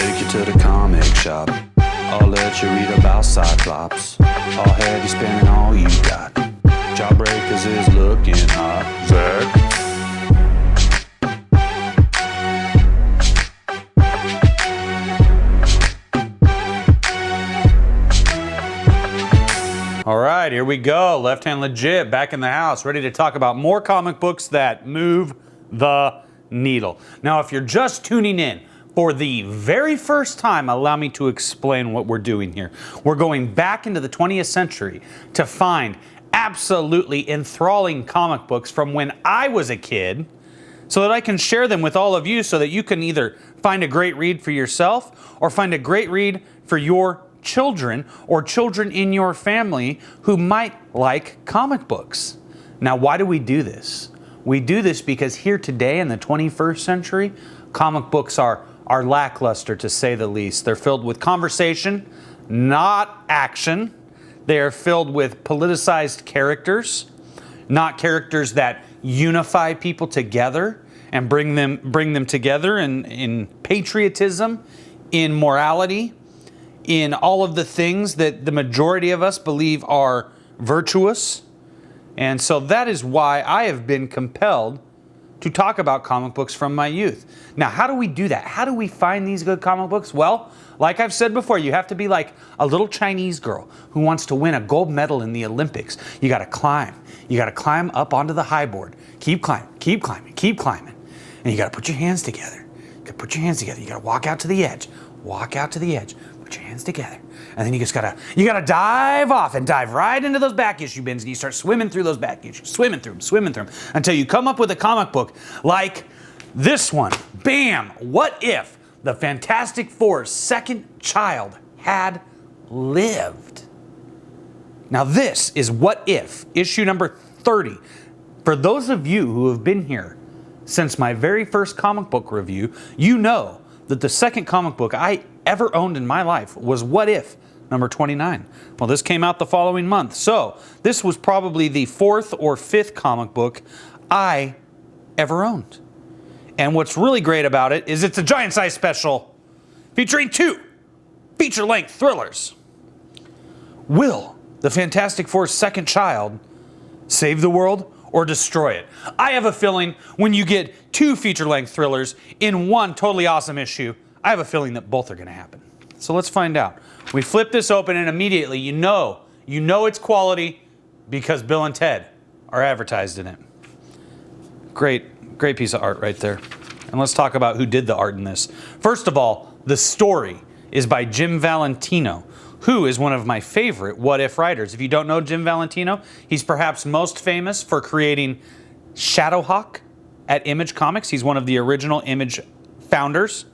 take you to the comic shop. I'll let you read about Cyclops. I'll have you spending all you got. Jawbreakers is looking hot. Zach. All right, here we go. Left Hand Legit back in the house, ready to talk about more comic books that move the needle. Now, if you're just tuning in for the very first time, allow me to explain what we're doing here. We're going back into the 20th century to find absolutely enthralling comic books from when I was a kid, so that I can share them with all of you so that you can either find a great read for yourself or find a great read for your children or children in your family who might like comic books. Now, why do we do this? We do this because here today in the 21st century, comic books are lackluster, to say the least. They're filled with conversation, not action. They are filled with politicized characters, not characters that unify people together and bring them together in patriotism, in morality, in all of the things that the majority of us believe are virtuous. And so that is why I have been compelled to talk about comic books from my youth. Now, how do we do that? How do we find these good comic books? Well, like I've said before, you have to be like a little Chinese girl who wants to win a gold medal in the Olympics. You got to climb. You got to climb up onto the high board. Keep climbing, keep climbing, keep climbing. And you got to put your hands together. You got to put your hands together. You got to walk out to the edge. Walk out to the edge. Put your hands together. And then you gotta dive off and dive right into those back issue bins, and you start swimming through those back issues, swimming through them, until you come up with a comic book like this one. Bam! What if the Fantastic Four's second child had lived? Now this is What If, issue number 30. For those of you who have been here since my very first comic book review, you know that the second comic book I ever owned in my life was What If, number 29. Well, this came out the following month. So this was probably the fourth or fifth comic book I ever owned. And what's really great about it is it's a giant size special featuring 2 feature-length thrillers. Will the Fantastic Four's second child save the world or destroy it? I have a feeling when you get 2 feature-length thrillers in one totally awesome issue, I have a feeling that both are going to happen. So let's find out. We flip this open and immediately you know it's quality because Bill and Ted are advertised in it. Great piece of art right there. And let's talk about who did the art in this. First of all, the story is by Jim Valentino, who is one of my favorite What If writers. If you don't know Jim Valentino, he's perhaps most famous for creating Shadowhawk at Image Comics. He's one of the original Image founders.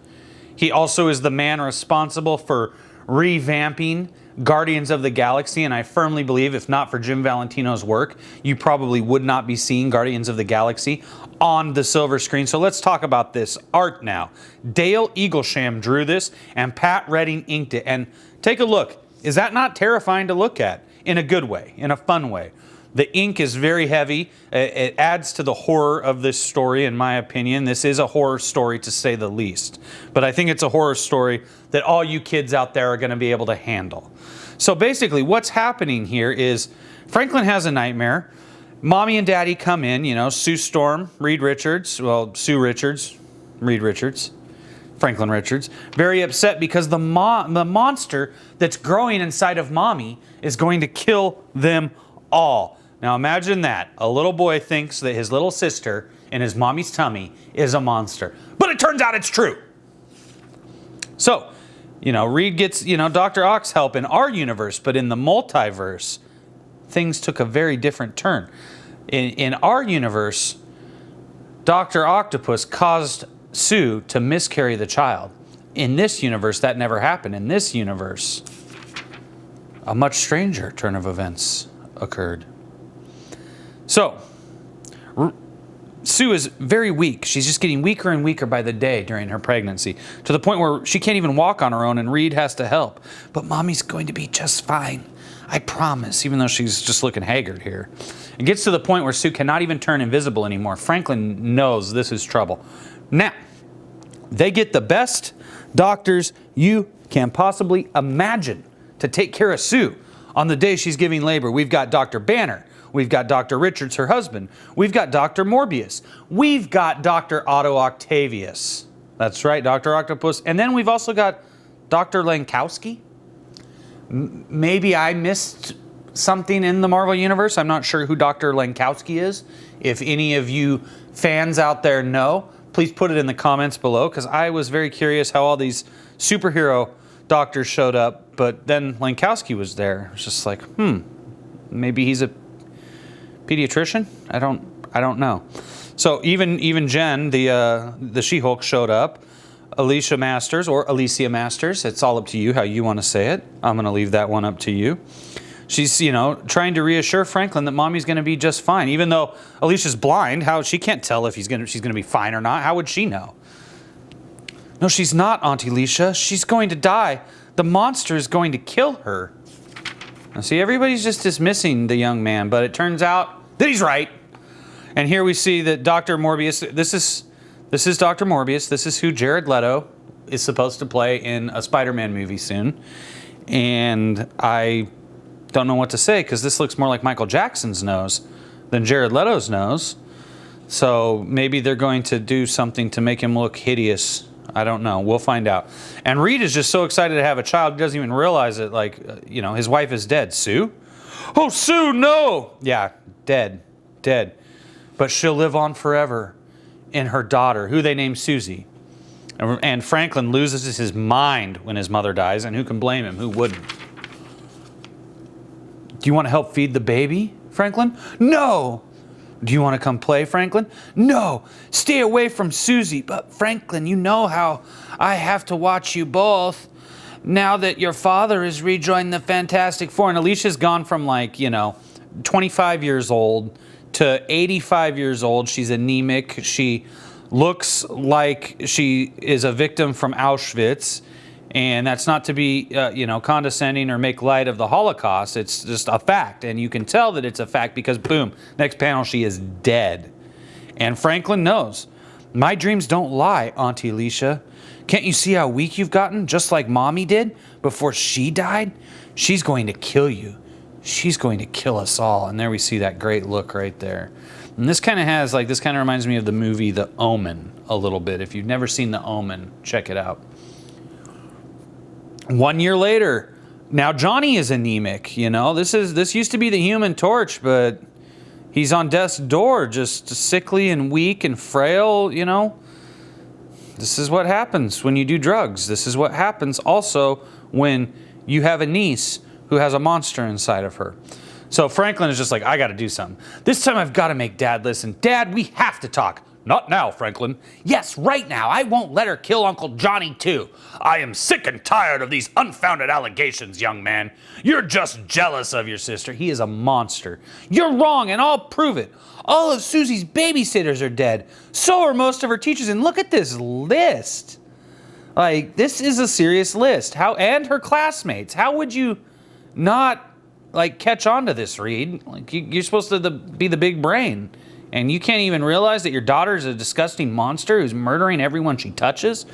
He also is the man responsible for revamping Guardians of the Galaxy, and I firmly believe if not for Jim Valentino's work, you probably would not be seeing Guardians of the Galaxy on the silver screen. So let's talk about this art now. Dale Eaglesham drew this, and Pat Redding inked it. And take a look. Is that not terrifying to look at? In a good way, in a fun way. The ink is very heavy. It adds to the horror of this story, in my opinion. This is a horror story, to say the least. But I think it's a horror story that all you kids out there are going to be able to handle. So basically, what's happening here is Franklin has a nightmare. Mommy and Daddy come in, Sue Storm, Reed Richards, Sue Richards, Reed Richards, Franklin Richards, very upset because the monster that's growing inside of Mommy is going to kill them all. Now imagine that. A little boy thinks that his little sister in his mommy's tummy is a monster. But it turns out it's true. So, Reed gets, Dr. Ock's help in our universe, but in the multiverse, things took a very different turn. In our universe, Dr. Octopus caused Sue to miscarry the child. In this universe, that never happened. In this universe, a much stranger turn of events occurred. So, Sue is very weak. She's just getting weaker and weaker by the day during her pregnancy, to the point where she can't even walk on her own, and Reed has to help. But Mommy's going to be just fine. I promise, even though she's just looking haggard here. It gets to the point where Sue cannot even turn invisible anymore. Franklin knows this is trouble. Now, They get the best doctors you can possibly imagine to take care of Sue on the day she's giving labor. We've got Dr. Banner. We've got Dr. Richards, her husband. We've got Dr. Morbius. We've got Dr. Otto Octavius. That's right, Dr. Octopus. And then we've also got Dr. Lankowski. Maybe I missed something in the Marvel Universe. I'm not sure who Dr. Lankowski is. If any of you fans out there know, please put it in the comments below, because I was very curious how all these superhero doctors showed up, but then Lankowski was there. It's just like, maybe he's a pediatrician? I don't know. So even Jen, the She-Hulk, showed up. Alicia Masters, or Alicia Masters, it's all up to you how you want to say it. I'm going to leave that one up to you. She's, trying to reassure Franklin that mommy's going to be just fine, even though Alicia's blind. How she can't tell if she's going to be fine or not. How would she know? No, she's not, Auntie Alicia. She's going to die. The monster is going to kill her. Now, see, everybody's just dismissing the young man, but it turns out that he's right. And here we see that Dr. Morbius, this is Dr. Morbius. This is who Jared Leto is supposed to play in a Spider-Man movie soon. And I don't know what to say, because this looks more like Michael Jackson's nose than Jared Leto's nose. So maybe they're going to do something to make him look hideous. I don't know. We'll find out. And Reed is just so excited to have a child, he doesn't even realize it. His wife is dead. Sue? Oh, Sue, no! Yeah, dead. But she'll live on forever in her daughter, who they name Susie. And Franklin loses his mind when his mother dies, and who can blame him? Who wouldn't? Do you want to help feed the baby, Franklin? No! Do you want to come play, Franklin? No! Stay away from Susie. But Franklin, you know how I have to watch you both now that your father has rejoined the Fantastic Four. And Alicia's gone from 25 years old to 85 years old. She's anemic. She looks like she is a victim from Auschwitz. And that's not to be, condescending or make light of the Holocaust. It's just a fact. And you can tell that it's a fact because, boom, next panel, she is dead. And Franklin knows. My dreams don't lie, Auntie Alicia. Can't you see how weak you've gotten, just like Mommy did before she died? She's going to kill you. She's going to kill us all. And there we see that great look right there. And this kind of reminds me of the movie The Omen a little bit. If you've never seen The Omen, check it out. 1 year later, now Johnny is anemic. This used to be the Human Torch, but he's on death's door, just sickly and weak and frail. This is what happens when you do drugs. This is what happens also when you have a niece who has a monster inside of her. So Franklin is just like, I got to do something. This time I've got to make Dad listen. Dad, we have to talk. Not now, Franklin. Yes, right now. I won't let her kill Uncle Johnny, too. I am sick and tired of these unfounded allegations, young man. You're just jealous of your sister. He is a monster. You're wrong, and I'll prove it. All of Susie's babysitters are dead. So are most of her teachers. And look at this list. This is a serious list. And her classmates. How would you not, catch on to this, Reed? You're supposed to be the big brain. And you can't even realize that your daughter is a disgusting monster who's murdering everyone she touches?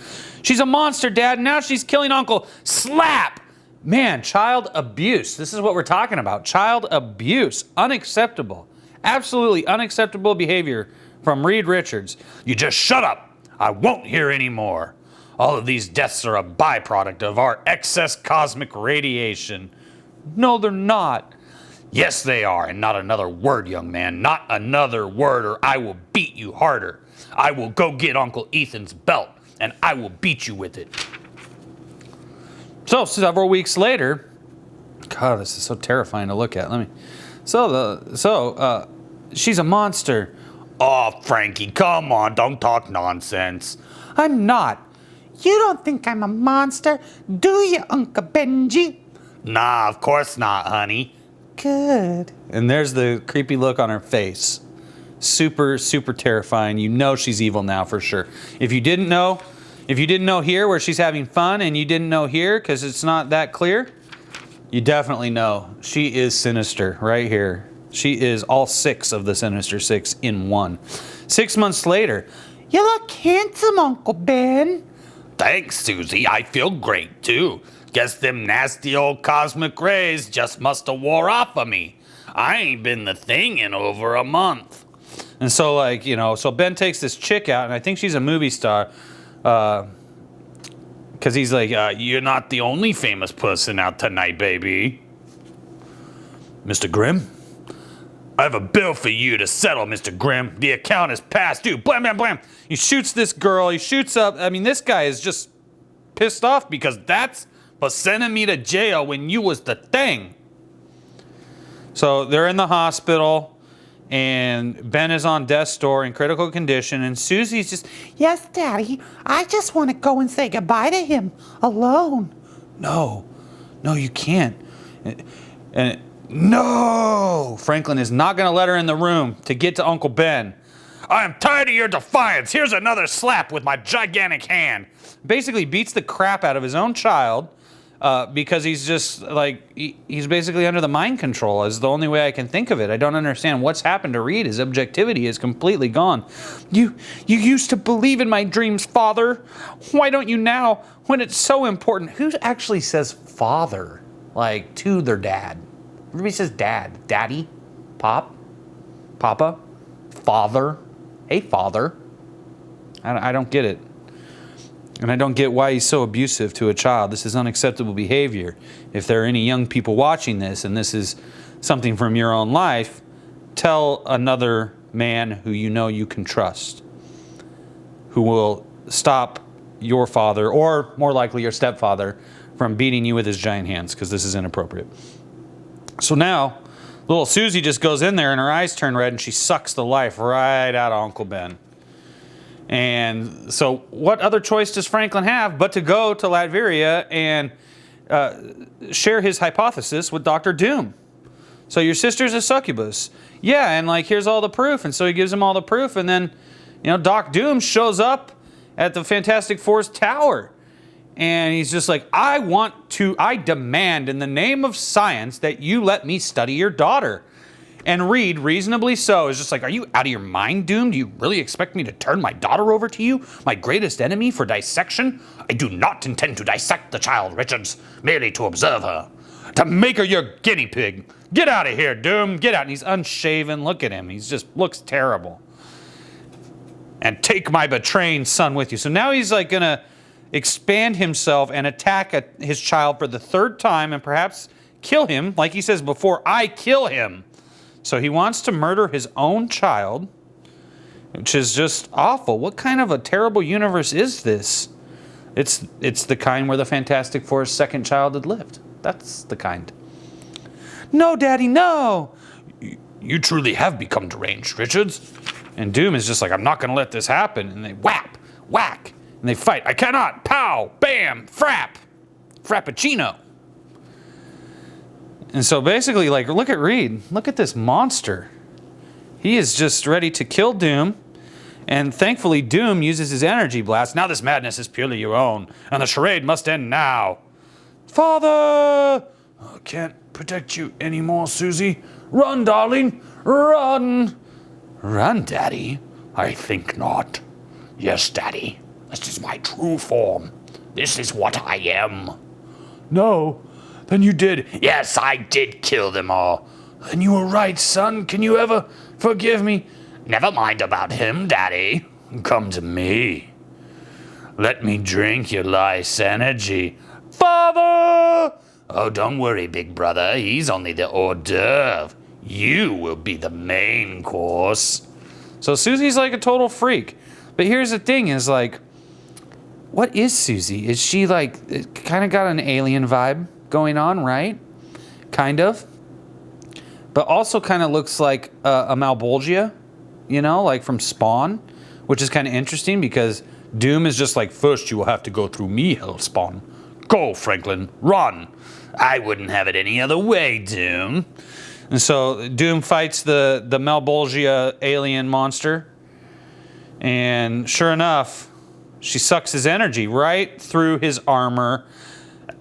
She's a monster, Dad. Now she's killing Uncle. Slap! Man, child abuse. This is what we're talking about. Child abuse. Unacceptable. Absolutely unacceptable behavior from Reed Richards. You just shut up. I won't hear any more. All of these deaths are a byproduct of our excess cosmic radiation. No, they're not. Yes, they are, and not another word, young man. Not another word, or I will beat you harder. I will go get Uncle Ethan's belt, and I will beat you with it. So, several weeks later, God, this is so terrifying to look at. She's a monster. Oh, Frankie, come on, don't talk nonsense. I'm not. You don't think I'm a monster, do you, Uncle Benji? Nah, of course not, honey. Good. And there's the creepy look on her face. Super, super terrifying. You know she's evil now for sure. If you didn't know here where she's having fun, and you didn't know here because it's not that clear, you definitely know. She is sinister right here. She is all 6 of the Sinister Six in one. 6 months later, You look handsome, Uncle Ben. Thanks, Susie. I feel great, too. Guess them nasty old cosmic rays just must have wore off of me. I ain't been the thing in over a month. And so, like, you know, so Ben takes this chick out, and I think she's a movie star. Because he's like, You're not the only famous person out tonight, baby. Mr. Grimm? I have a bill for you to settle, Mr. Grimm. The account is past due. Blam, blam, blam. he shoots this girl, he shoots up. I mean, this guy is just pissed off because that's for sending me to jail when you was the thing. So they're in the hospital, and Ben is on death's door in critical condition, and Susie's just, yes, Daddy, I just want to go and say goodbye to him alone. No, you can't. And no, Franklin is not going to let her in the room to get to Uncle Ben. I am tired of your defiance. Here's another slap with my gigantic hand. Basically beats the crap out of his own child. Because he's just like, he's basically under the mind control is the only way I can think of it. I don't understand what's happened to Reed. His objectivity is completely gone. You used to believe in my dreams, Father. Why don't you now when it's so important? Who actually says father, like, to their dad? Everybody says dad. Daddy? Pop? Papa? Father? Hey, Father. I don't get it. And I don't get why he's so abusive to a child. This is unacceptable behavior. If there are any young people watching this, and this is something from your own life, tell another man who you know you can trust, who will stop your father, or more likely your stepfather, from beating you with his giant hands, because this is inappropriate. So now, little Susie just goes in there and her eyes turn red and she sucks the life right out of Uncle Ben. And so what other choice does Franklin have but to go to Latveria and share his hypothesis with Dr. Doom? So your sister's a succubus. Yeah, and like here's all the proof. And so he gives him all the proof, and then, you know, Doc Doom shows up at the Fantastic Four's tower. And he's just like, I demand in the name of science that you let me study your daughter. And Reed, reasonably so, is just like, are you out of your mind, Doom? Do you really expect me to turn my daughter over to you, my greatest enemy, for dissection? I do not intend to dissect the child, Richards, merely to observe her, to make her your guinea pig. Get out of here, Doom, get out. And he's unshaven, look at him, he's just looks terrible. And take my betraying son with you. So now he's like gonna expand himself and attack his child for the third time and perhaps kill him, like he says, before I kill him. So he wants to murder his own child, which is just awful. What kind of a terrible universe is this? It's the kind where the Fantastic Four's second child had lived. That's the kind. No, Daddy, no! You truly have become deranged, Richards. And Doom is just like, I'm not going to let this happen. And they whack, and they fight. I cannot! Pow! Bam! Frap! Frappuccino! And so basically, like, look at Reed. Look at this monster. He is just ready to kill Doom. And thankfully, Doom uses his energy blast. Now this madness is purely your own, and the charade must end now. Father! I can't protect you anymore, Susie. Run, darling, run! Run, Daddy? I think not. Yes, Daddy. This is my true form. This is what I am. No. Then you did. Yes, I did kill them all. Then you were right, son. Can you ever forgive me? Never mind about him, Daddy. Come to me. Let me drink your life's energy. Father! Oh, don't worry, big brother. He's only the hors d'oeuvre. You will be the main course. So Susie's like a total freak. But here's the thing is like, what is Susie? Is she like, kind of got an alien vibe going on, right? Kind of. But also kind of looks like a Malbolgia, you know, like from Spawn, which is kind of interesting because Doom is just like, first you will have to go through me, Hellspawn. Go, Franklin, run. I wouldn't have it any other way, Doom. And so Doom fights the Malbolgia alien monster. And sure enough, she sucks his energy right through his armor.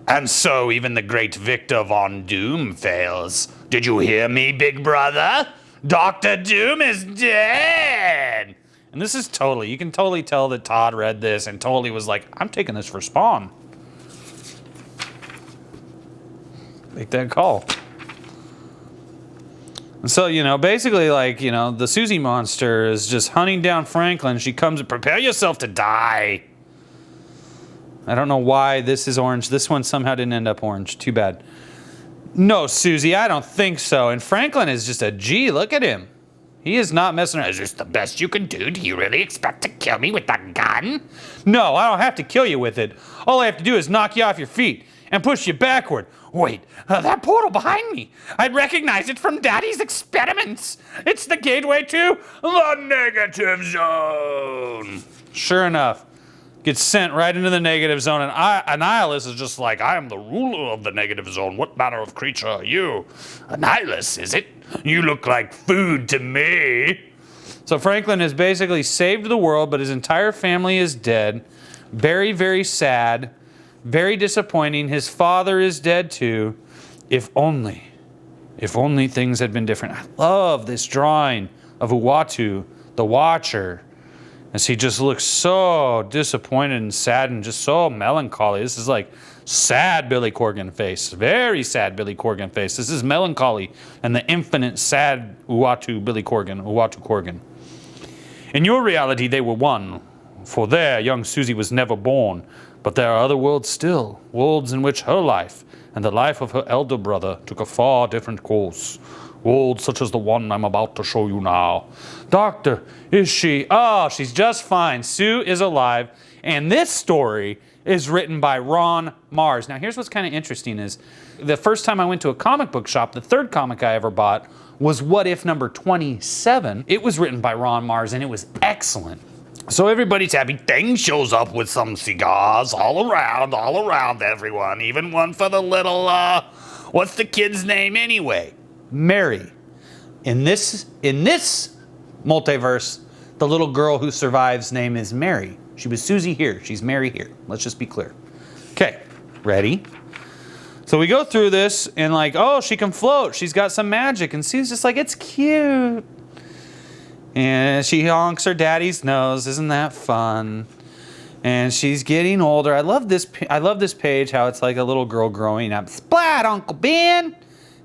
And so even the great Victor Von Doom fails. Did you hear me, big brother? Dr. Doom is dead. And this is totally, you can totally tell that Todd read this and totally was like, I'm taking this for Spawn. Make that call. And so, you know, basically, like, you know, the Susie monster is just hunting down Franklin. She comes and prepare yourself to die. I don't know why this is orange. This one somehow didn't end up orange. Too bad. No, Susie, I don't think so. And Franklin is just a G. Look at him. He is not messing around. Is this the best you can do? Do you really expect to kill me with that gun? No, I don't have to kill you with it. All I have to do is knock you off your feet and push you backward. Wait, that portal behind me. I'd recognize it from Daddy's experiments. It's the gateway to the negative zone. Sure enough, gets sent right into the negative zone, and Annihilus is just like, I am the ruler of the negative zone. What manner of creature are you? Annihilus, is it? You look like food to me. So Franklin has basically saved the world, but his entire family is dead. Very, very sad. Very disappointing. His father is dead too. If only things had been different. I love this drawing of Uatu, the Watcher, as he just looks so disappointed and sad and just so melancholy. This is like sad Billy Corgan face. Very sad Billy Corgan face. This is melancholy and the infinite sad Uatu Corgan. In your reality, they were one. For there, young Susie was never born. But there are other worlds still, worlds in which her life and the life of her elder brother took a far different course. Worlds such as the one I'm about to show you now. Doctor, is she? Oh, she's just fine. Sue is alive. And this story is written by Ron Marz. Now, here's what's kind of interesting is the first time I went to a comic book shop, the third comic I ever bought was What If number 27. It was written by Ron Marz, and it was excellent. So everybody's happy. Thing shows up with some cigars all around everyone. Even one for the little, what's the kid's name anyway? Mary. In this multiverse, the little girl who survives name is Mary. She was Susie here. She's Mary here. Let's just be clear. Okay, ready? So we go through this and like, oh, she can float. She's got some magic. And Sue's just like, it's cute. And she honks her daddy's nose. Isn't that fun? And she's getting older. I love this page, how it's like a little girl growing up. Splat, Uncle Ben!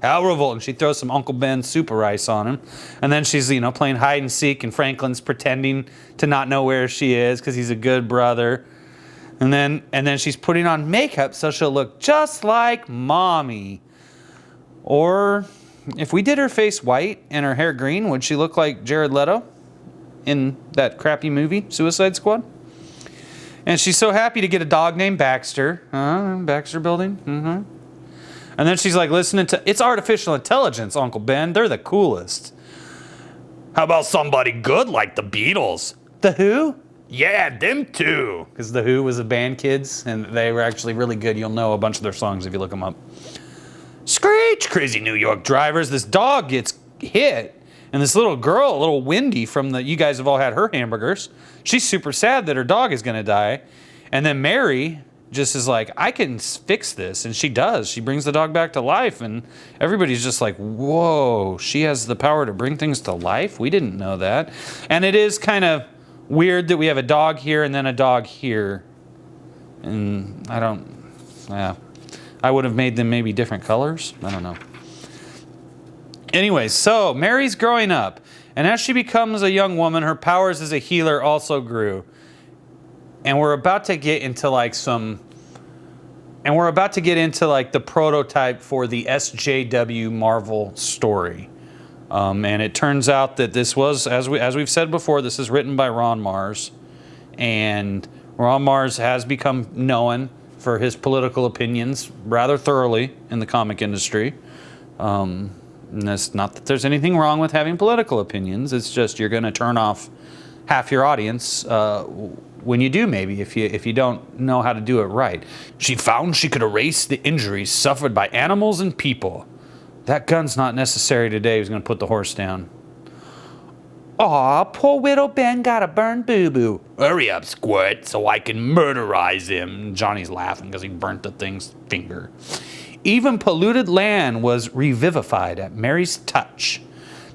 How revolting. She throws some Uncle Ben super ice on him. And then she's, you know, playing hide and seek, and Franklin's pretending to not know where she is because he's a good brother. And then she's putting on makeup so she'll look just like Mommy. Or if we did her face white and her hair green, would she look like Jared Leto in that crappy movie, Suicide Squad? And she's so happy to get a dog named Baxter. Baxter Building. Mm-hmm. And then she's like listening to, it's artificial intelligence, Uncle Ben. They're the coolest. How about somebody good like the Beatles? The Who? Yeah, them too. Because The Who was a band, kids, and they were actually really good. You'll know a bunch of their songs if you look them up. Screech, crazy New York drivers. This dog gets hit, and this little girl, a little Wendy from the, you guys have all had her hamburgers. She's super sad that her dog is going to die. And then Mary just is like, I can fix this. And she does. She brings the dog back to life. And everybody's just like, whoa, she has the power to bring things to life? We didn't know that. And it is kind of weird that we have a dog here and then a dog here. And I would have made them maybe different colors. I don't know. Anyway, so Mary's growing up. And as she becomes a young woman, her powers as a healer also grew. And we're about to get into like the prototype for the SJW Marvel story. And it turns out that this was, as we've said before, this is written by Ron Marz. And Ron Marz has become known for his political opinions rather thoroughly in the comic industry. And it's not that there's anything wrong with having political opinions. It's just you're going to turn off half your audience when you do, maybe, if you don't know how to do it right. She found she could erase the injuries suffered by animals and people. That gun's not necessary today. He's going to put the horse down. Aw, poor widow Ben got a burned boo-boo. Hurry up, Squirt, so I can murderize him. Johnny's laughing because he burnt the thing's finger. Even polluted land was revivified at Mary's touch.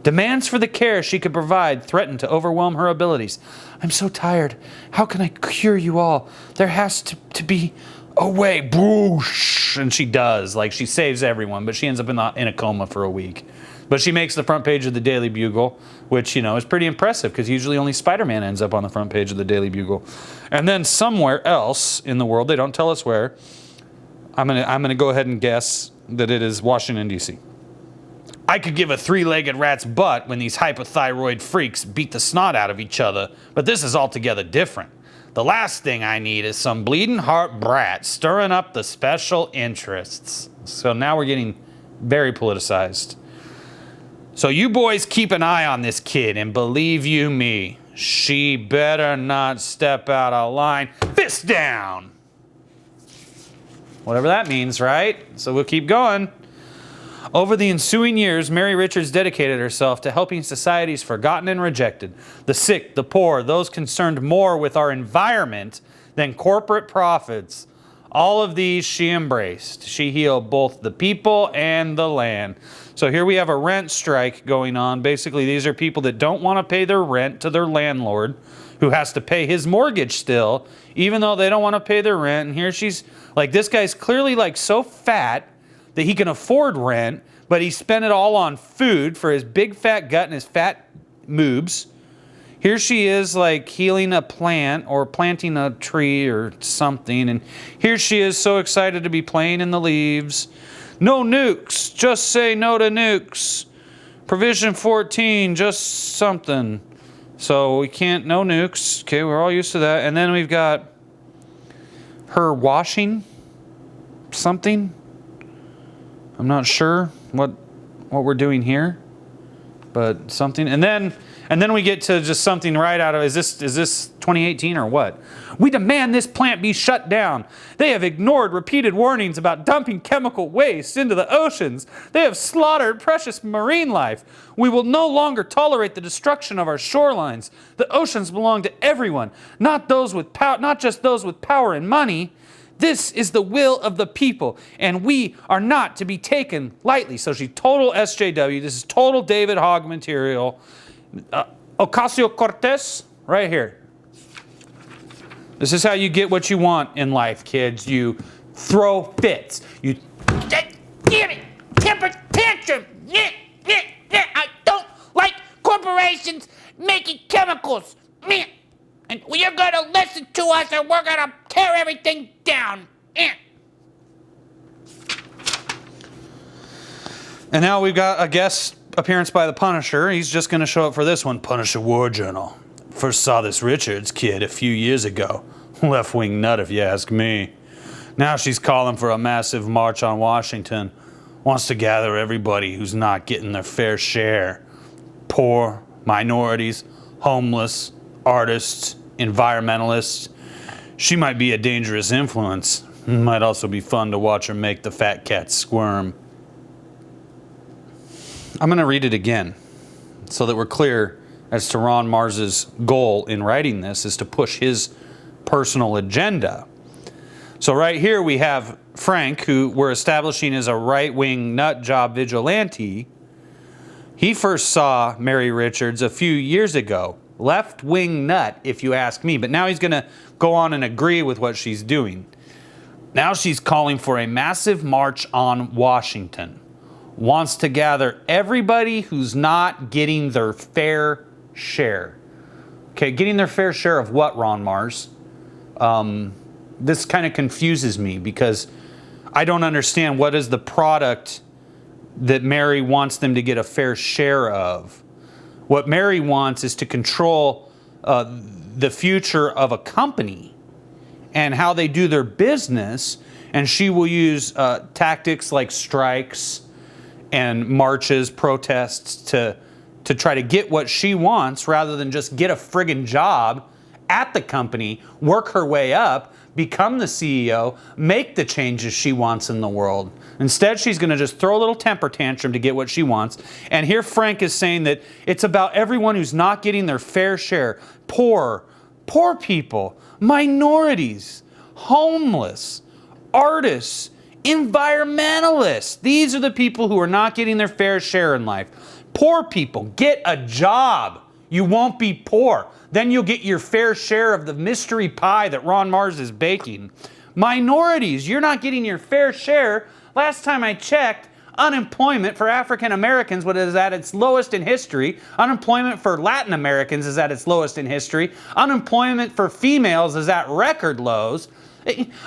Demands for the care she could provide threatened to overwhelm her abilities. I'm so tired. How can I cure you all? There has to be a way. Boosh. And she does. Like, she saves everyone, but she ends up in a coma for a week. But she makes the front page of the Daily Bugle, which, is pretty impressive because usually only Spider-Man ends up on the front page of the Daily Bugle. And then somewhere else in the world, they don't tell us where, I'm gonna go ahead and guess that it is Washington, D.C. I could give a three-legged rat's butt when these hypothyroid freaks beat the snot out of each other, but this is altogether different. The last thing I need is some bleeding heart brat stirring up the special interests. So now we're getting very politicized. So you boys keep an eye on this kid, and believe you me, she better not step out of line. Fist down! Whatever that means, right? So we'll keep going. Over the ensuing years, Mary Richards dedicated herself to helping societies forgotten and rejected, the sick, the poor, those concerned more with our environment than corporate profits. All of these she embraced. She healed both the people and the land. So here we have a rent strike going on. Basically, these are people that don't want to pay their rent to their landlord, who has to pay his mortgage still, even though they don't want to pay their rent. And here she's like, this guy's clearly like so fat that he can afford rent, but he spent it all on food for his big fat gut and his fat moobs. Here she is like healing a plant or planting a tree or something. And here she is so excited to be playing in the leaves. No nukes, just say no to nukes. Provision 14, just something. So we can't, no nukes. Okay, we're all used to that. And then we've got her washing something. I'm not sure what we're doing here, but something. And then we get to just something right out of, is this 2018 or what? We demand this plant be shut down. They have ignored repeated warnings about dumping chemical waste into the oceans. They have slaughtered precious marine life. We will no longer tolerate the destruction of our shorelines. The oceans belong to everyone, not just those with power and money. This is the will of the people, and we are not to be taken lightly. So she's total SJW. This is total David Hogg material. Ocasio-Cortez, right here. This is how you get what you want in life, kids. You throw fits. You Give it! Temper tantrum! I don't like corporations making chemicals! And you're gonna listen to us or we're gonna tear everything down! And now we've got a guest appearance by the Punisher. He's just going to show up for this one. Punisher War Journal. First saw this Richards kid a few years ago. Left-wing nut, if you ask me. Now she's calling for a massive march on Washington. Wants to gather everybody who's not getting their fair share. Poor, minorities, homeless, artists, environmentalists. She might be a dangerous influence. Might also be fun to watch her make the fat cats squirm. I'm going to read it again so that we're clear as to Ron Marz's goal in writing this is to push his personal agenda. So right here we have Frank, who we're establishing as a right-wing nut job vigilante. He first saw Mary Richards a few years ago. Left-wing nut, if you ask me. But now he's going to go on and agree with what she's doing. Now she's calling for a massive march on Washington. Wants to gather everybody who's not getting their fair share. Okay, getting their fair share of what, Ron Marz? This kind of confuses me because I don't understand what is the product that Mary wants them to get a fair share of. What Mary wants is to control the future of a company and how they do their business, and she will use tactics like strikes and marches, protests to try to get what she wants rather than just get a friggin' job at the company, work her way up, become the CEO, make the changes she wants in the world. Instead, she's going to just throw a little temper tantrum to get what she wants. And here Frank is saying that it's about everyone who's not getting their fair share. Poor people, minorities, homeless, artists, environmentalists. These are the people who are not getting their fair share in life. Poor people, get a job. You won't be poor. Then you'll get your fair share of the mystery pie that Ron Marz is baking. Minorities, you're not getting your fair share. Last time I checked, unemployment for African Americans is at its lowest in history. Unemployment for Latin Americans is at its lowest in history. Unemployment for females is at record lows.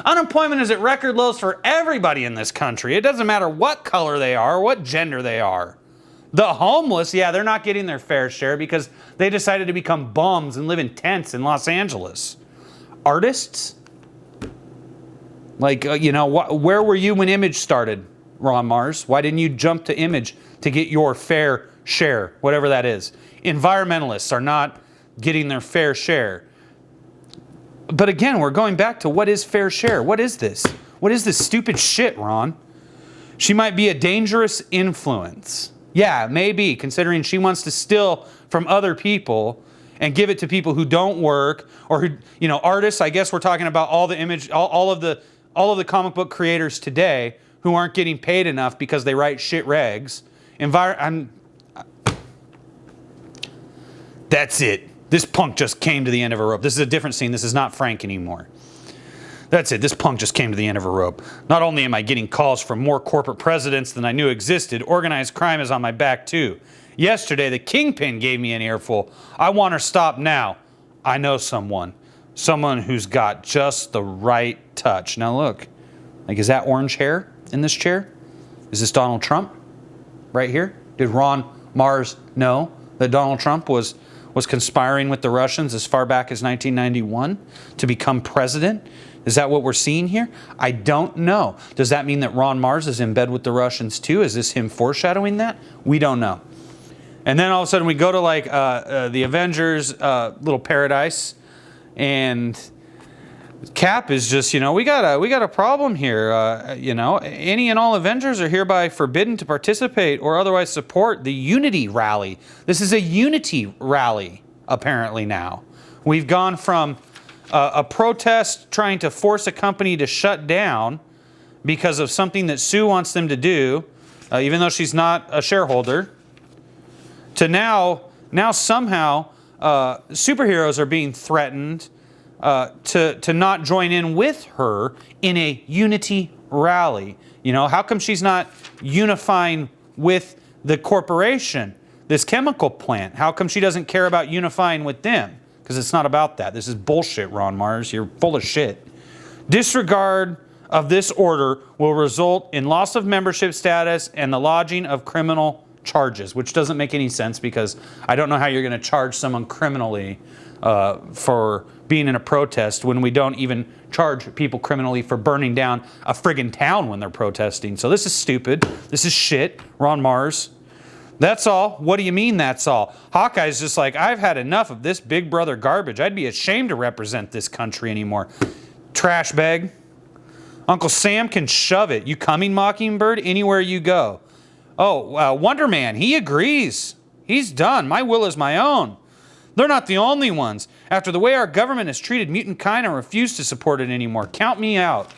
Unemployment is at record lows for everybody in this country. It doesn't matter what color they are or what gender they are. The homeless, yeah, they're not getting their fair share because they decided to become bums and live in tents in Los Angeles. Artists? Like, where were you when Image started, Ron Marz? Why didn't you jump to Image to get your fair share, whatever that is? Environmentalists are not getting their fair share. But again, we're going back to what is fair share? What is this? What is this stupid shit, Ron? She might be a dangerous influence. Yeah, maybe, considering she wants to steal from other people and give it to people who don't work or who, artists. I guess we're talking about all the image, all of the comic book creators today who aren't getting paid enough because they write shit regs. That's it. This punk just came to the end of a rope. This is a different scene. This is not Frank anymore. That's it. This punk just came to the end of a rope. Not only am I getting calls from more corporate presidents than I knew existed, organized crime is on my back too. Yesterday, the kingpin gave me an earful. I want her stopped now. I know someone who's got just the right touch. Now look, is that orange hair in this chair? Is this Donald Trump right here? Did Ron Marz know that Donald Trump was conspiring with the Russians as far back as 1991 to become president? Is that what we're seeing here? I don't know. Does that mean that Ron Marz is in bed with the Russians too? Is this him foreshadowing that? We don't know. And then all of a sudden we go to the Avengers little paradise, and Cap is just, we got a problem here. Any and all Avengers are hereby forbidden to participate or otherwise support the Unity rally. This is a Unity rally, apparently now. We've gone from a protest trying to force a company to shut down because of something that Sue wants them to do, even though she's not a shareholder, to now somehow superheroes are being threatened to not join in with her in a unity rally. How come she's not unifying with the corporation, this chemical plant? How come she doesn't care about unifying with them? Because it's not about that. This is bullshit, Ron Marz. You're full of shit. Disregard of this order will result in loss of membership status and the lodging of criminal charges, which doesn't make any sense because I don't know how you're going to charge someone criminally for being in a protest when we don't even charge people criminally for burning down a friggin' town when they're protesting. So this is stupid. This is shit, Ron Marz. That's all. What do you mean that's all? Hawkeye's just like, I've had enough of this Big Brother garbage. I'd be ashamed to represent this country anymore. Trash bag. Uncle Sam can shove it. You coming, Mockingbird? Anywhere you go. Oh, Wonder Man, he agrees. He's done. My will is my own. They're not the only ones. After the way our government has treated mutant kind, I refuse to support it anymore. Count me out.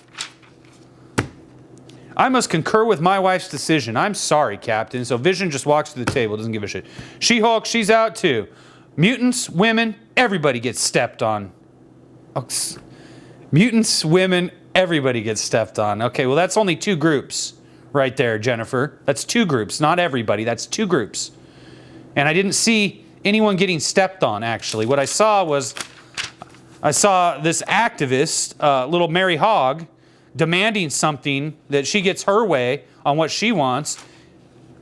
I must concur with my wife's decision. I'm sorry, Captain. So Vision just walks to the table, doesn't give a shit. She-Hulk, she's out too. Mutants, women, everybody gets stepped on. Mutants, women, everybody gets stepped on. Okay, well that's only two groups right there, Jennifer. That's two groups, not everybody. That's two groups. And I didn't see anyone getting stepped on, actually. What I saw was, I saw this activist, little Mary Hogg, demanding something that she gets her way on what she wants,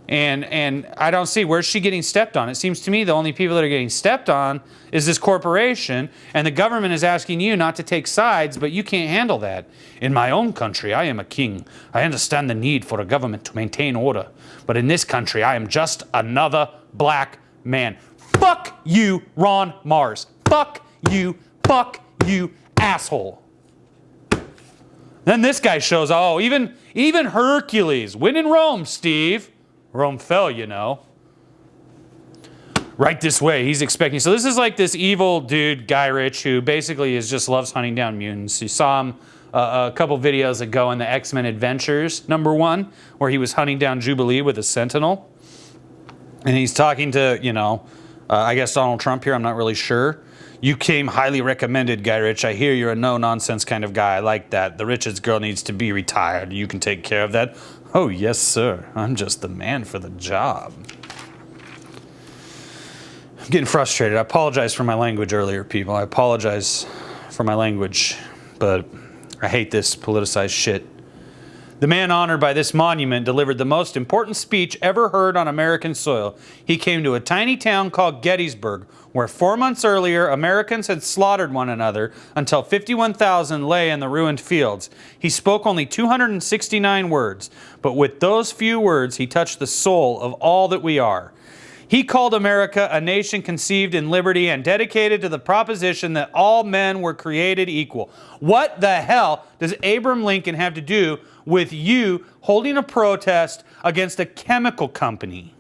and I don't see, where's she getting stepped on? It seems to me the only people that are getting stepped on is this corporation, and the government is asking you not to take sides, but you can't handle that. In my own country, I am a king. I understand the need for a government to maintain order, but in this country, I am just another black man. Fuck you, Ron Marz. Fuck you, asshole. Then this guy shows, oh, even Hercules. When in Rome, Steve. Rome fell, Right this way, he's expecting. So this is like this evil dude, Guy Ritchie, who basically just loves hunting down mutants. You saw him a couple videos ago in the X-Men Adventures #1, where he was hunting down Jubilee with a Sentinel. And he's talking to, I guess Donald Trump here. I'm not really sure. You came highly recommended, Guy Rich. I hear you're a no-nonsense kind of guy. I like that. The richest girl needs to be retired. You can take care of that. Oh, yes, sir. I'm just the man for the job. I'm getting frustrated. I apologize for my language earlier, people. I apologize for my language, but I hate this politicized shit. The man honored by this monument delivered the most important speech ever heard on American soil. He came to a tiny town called Gettysburg, where 4 months earlier Americans had slaughtered one another until 51,000 lay in the ruined fields. He spoke only 269 words, but with those few words he touched the soul of all that we are. He called America a nation conceived in liberty and dedicated to the proposition that all men were created equal. What the hell does Abraham Lincoln have to do with you holding a protest against a chemical company?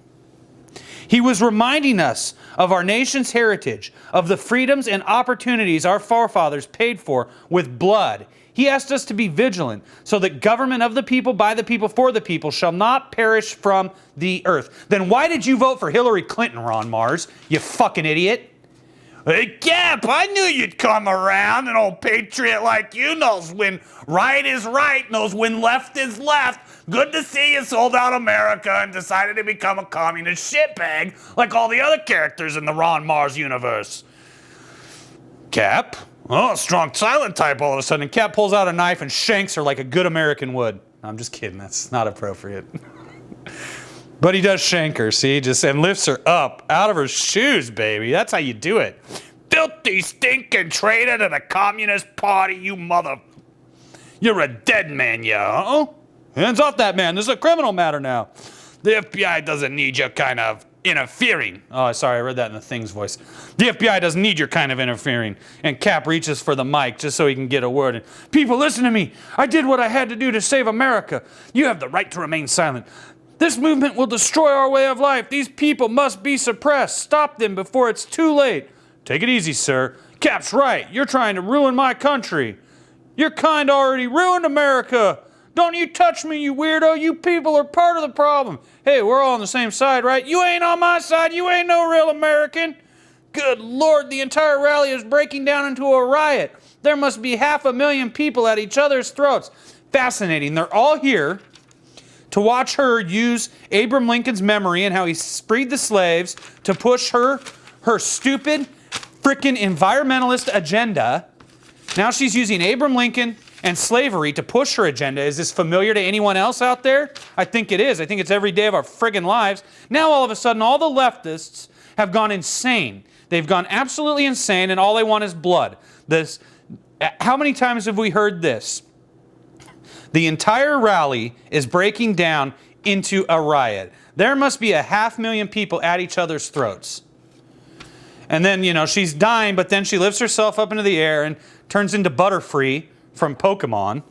He was reminding us of our nation's heritage, of the freedoms and opportunities our forefathers paid for with blood. He asked us to be vigilant so that government of the people, by the people, for the people shall not perish from the earth. Then why did you vote for Hillary Clinton, Ron Marz? You fucking idiot. Hey, Cap, I knew you'd come around. An old patriot like you knows when right is right, knows when left is left. Good to see you sold out America and decided to become a communist shitbag like all the other characters in the Ron Marz universe. Cap? Oh, strong silent type all of a sudden. And Cap pulls out a knife and shanks her like a good American would. I'm just kidding. That's not appropriate. But he does shank her, see? And lifts her up out of her shoes, baby. That's how you do it. Filthy, stinking traitor to the Communist Party, you mother... You're a dead man, yo. Hands off that man. This is a criminal matter now. The FBI doesn't need your kind of interfering. Oh, sorry, I read that in the Thing's voice. The FBI doesn't need your kind of interfering. And Cap reaches for the mic just so he can get a word in. People, listen to me. I did what I had to do to save America. You have the right to remain silent. This movement will destroy our way of life. These people must be suppressed. Stop them before it's too late. Take it easy, sir. Cap's right. You're trying to ruin my country. Your kind already ruined America. Don't you touch me, you weirdo. You people are part of the problem. Hey, we're all on the same side, right? You ain't on my side. You ain't no real American. Good Lord, the entire rally is breaking down into a riot. There must be 500,000 people at each other's throats. Fascinating. They're all here to watch her use Abraham Lincoln's memory and how he freed the slaves to push her stupid frickin' environmentalist agenda. Now she's using Abraham Lincoln and slavery to push her agenda. Is this familiar to anyone else out there? I think it is. I think it's every day of our friggin' lives. Now all of a sudden all the leftists have gone insane. They've gone absolutely insane and all they want is blood. How many times have we heard this? The entire rally is breaking down into a riot. There must be 500,000 people at each other's throats. And then, she's dying, but then she lifts herself up into the air and turns into Butterfree from Pokemon.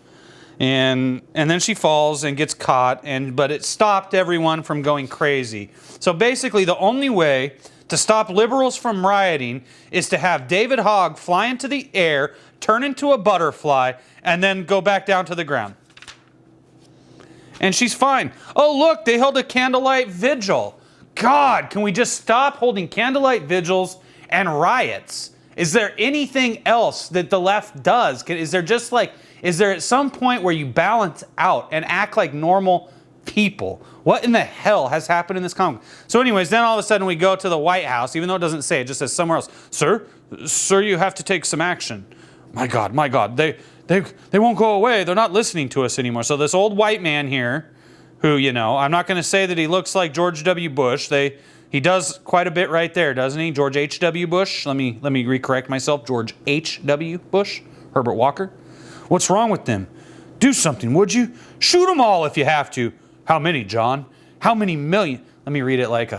And then she falls and gets caught, but it stopped everyone from going crazy. So basically, the only way to stop liberals from rioting is to have David Hogg fly into the air, turn into a butterfly, and then go back down to the ground. And she's fine. Oh, look, they held a candlelight vigil. God, can we just stop holding candlelight vigils and riots? Is there anything else that the left does? Is there at some point where you balance out and act like normal people? What in the hell has happened in this comic? So anyways, then all of a sudden we go to the White House, even though it doesn't say, it just says somewhere else. Sir, you have to take some action. My God, they won't go away. They're not listening to us anymore. So this old white man here, who, I'm not going to say that he looks like George W. Bush. He does quite a bit right there, doesn't he? George H.W. Bush. Let me recorrect myself. George H.W. Bush. Herbert Walker. What's wrong with them? Do something, would you? Shoot them all if you have to. How many, John? How many million? Let me read it like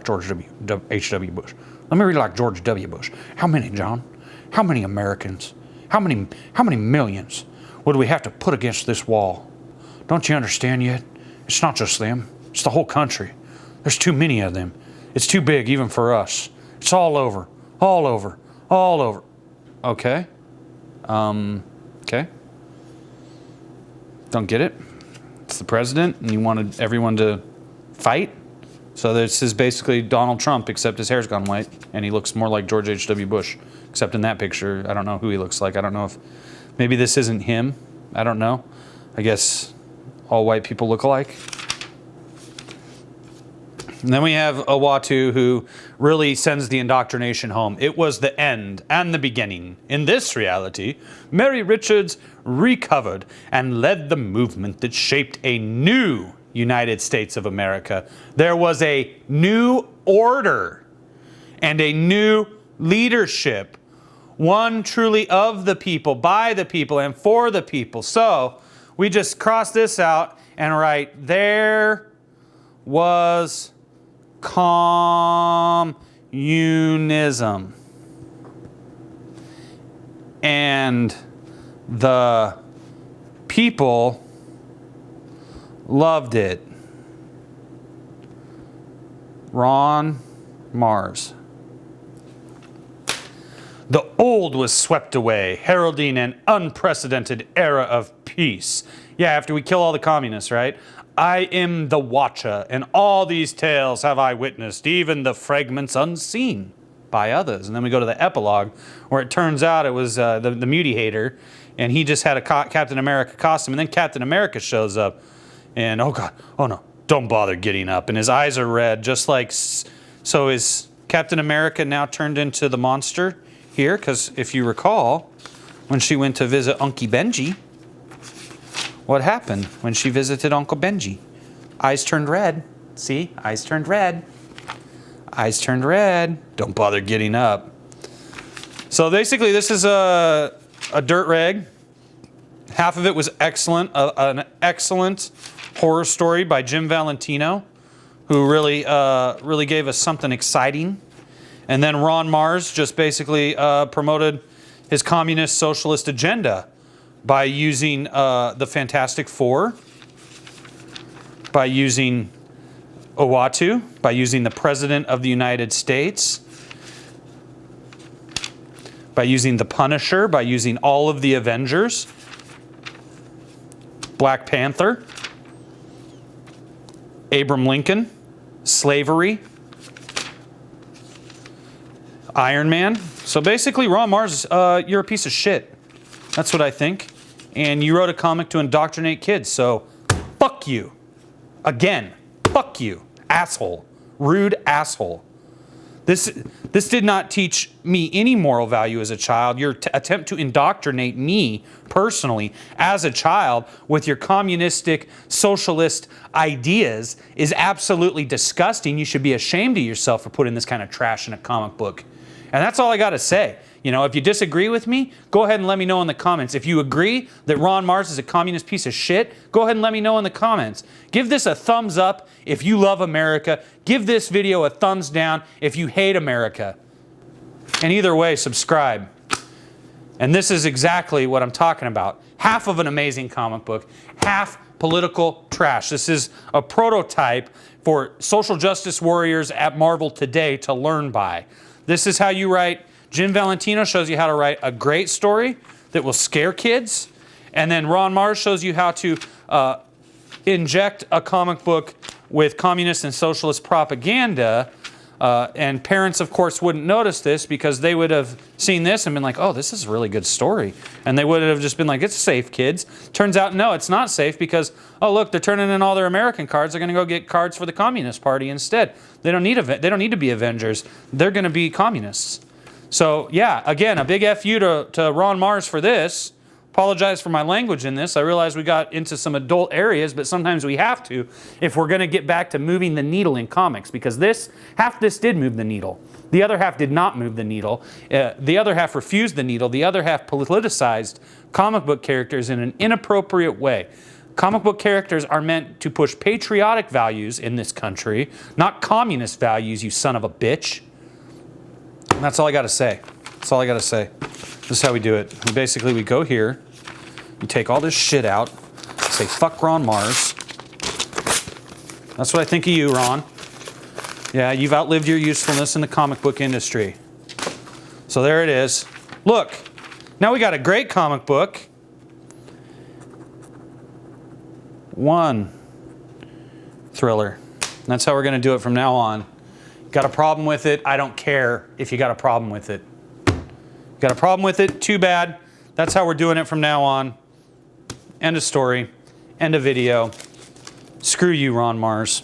George H.W. Bush. Let me read it like George W. Bush. How many, John? How many Americans? How many millions would we have to put against this wall? Don't you understand yet? It's not just them. It's the whole country. There's too many of them. It's too big even for us. It's all over. All over. All over. Okay. Okay. Don't get it? It's the president and you wanted everyone to fight? So this is basically Donald Trump, except his hair's gone white, and he looks more like George H.W. Bush. Except in that picture, I don't know who he looks like. I don't know if maybe this isn't him. I don't know. I guess all white people look alike. And then we have Owatu, who really sends the indoctrination home. It was the end and the beginning. In this reality, Mary Richards recovered and led the movement that shaped a new United States of America. There was a new order and a new leadership, one truly of the people, by the people, and for the people. So we just cross this out and write, there was communism. And the people loved it. Ron Marz. The old was swept away, heralding an unprecedented era of peace. Yeah, after we kill all the communists, right? I am the watcher, and all these tales have I witnessed, even the fragments unseen by others. And then we go to the epilogue, where it turns out it was the Muti-hater, and he just had a Captain America costume, and then Captain America shows up, and oh God, oh no, don't bother getting up. And his eyes are red, just like, so is Captain America now turned into the monster here? Because if you recall, when she went to visit Uncle Benji, what happened when she visited Uncle Benji? Eyes turned red. See? Eyes turned red. Eyes turned red. Don't bother getting up. So basically, this is a dirt rag. Half of it was excellent. An excellent horror story by Jim Valentino, who really gave us something exciting. And then Ron Marz just basically promoted his communist socialist agenda by using the Fantastic Four, by using Owatu, by using the President of the United States, by using the Punisher, by using all of the Avengers, Black Panther, Abraham Lincoln, slavery, Iron Man. So basically, Ron Marz, you're a piece of shit. That's what I think. And you wrote a comic to indoctrinate kids, so fuck you. Again, fuck you, asshole. Rude asshole. This did not teach me any moral value as a child. Your attempt to indoctrinate me personally as a child with your communistic, socialist ideas is absolutely disgusting. You should be ashamed of yourself for putting this kind of trash in a comic book. And that's all I got to say. You know, if you disagree with me, go ahead and let me know in the comments. If you agree that Ron Marz is a communist piece of shit, go ahead and let me know in the comments. Give this a thumbs up if you love America. Give this video a thumbs down if you hate America. And either way, subscribe. And this is exactly what I'm talking about. Half of an amazing comic book, half political trash. This is a prototype for social justice warriors at Marvel today to learn by. This is how you write. Jim Valentino shows you how to write a great story that will scare kids. And then Ron Marz shows you how to inject a comic book with communist and socialist propaganda. And parents, of course, wouldn't notice this because they would have seen this and been like, oh, this is a really good story. And they would have just been like, it's safe, kids. Turns out, no, it's not safe because, oh, look, they're turning in all their American cards. They're going to go get cards for the Communist Party instead. They don't need to be Avengers. They're going to be communists. So, yeah, again, a big F you to Ron Marz for this. Apologize for my language in this. I realize we got into some adult areas, but sometimes we have to if we're going to get back to moving the needle in comics, because half this did move the needle. The other half did not move the needle. The other half refused the needle. The other half politicized comic book characters in an inappropriate way. Comic book characters are meant to push patriotic values in this country, not communist values, you son of a bitch. And that's all I got to say. That's all I got to say. This is how we do it. We go here. You take all this shit out. Say, fuck Ron Marz. That's what I think of you, Ron. Yeah, you've outlived your usefulness in the comic book industry. So there it is. Look, now we got a great comic book. One thriller. That's how we're going to do it from now on. Got a problem with it? I don't care if you got a problem with it. Got a problem with it? Too bad. That's how we're doing it from now on. End of story. End of video. Screw you, Ron Marz.